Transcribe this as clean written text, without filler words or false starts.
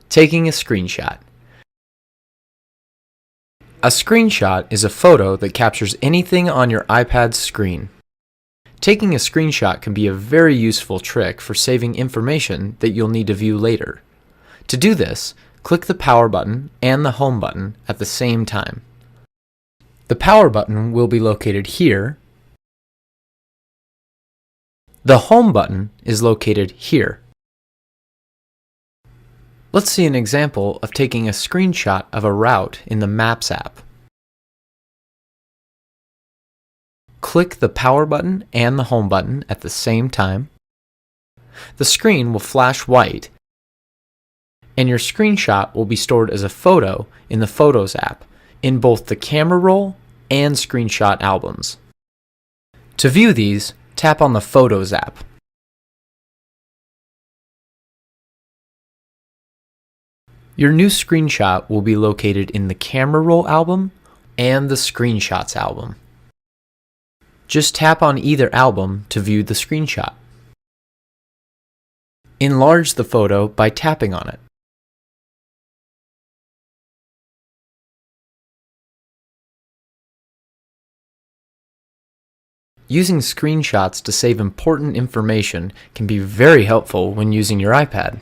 Taking a screenshot. A screenshot is a photo that captures anything on your iPad's screen. Taking a screenshot can be a very useful trick for saving information that you'll need to view later. To do this, click the power button and the home button at the same time. The power button will be located here. The home button is located here. Let's see an example of taking a screenshot of a route in the Maps app. Click the power button and the home button at the same time. The screen will flash white, and your screenshot will be stored as a photo in the Photos app in both the camera roll and screenshot albums. To view these, tap on the Photos app. Your new screenshot will be located in the camera roll album and the screenshots album. Just tap on either album to view the screenshot. Enlarge the photo by tapping on it. Using screenshots to save important information can be very helpful when using your iPad.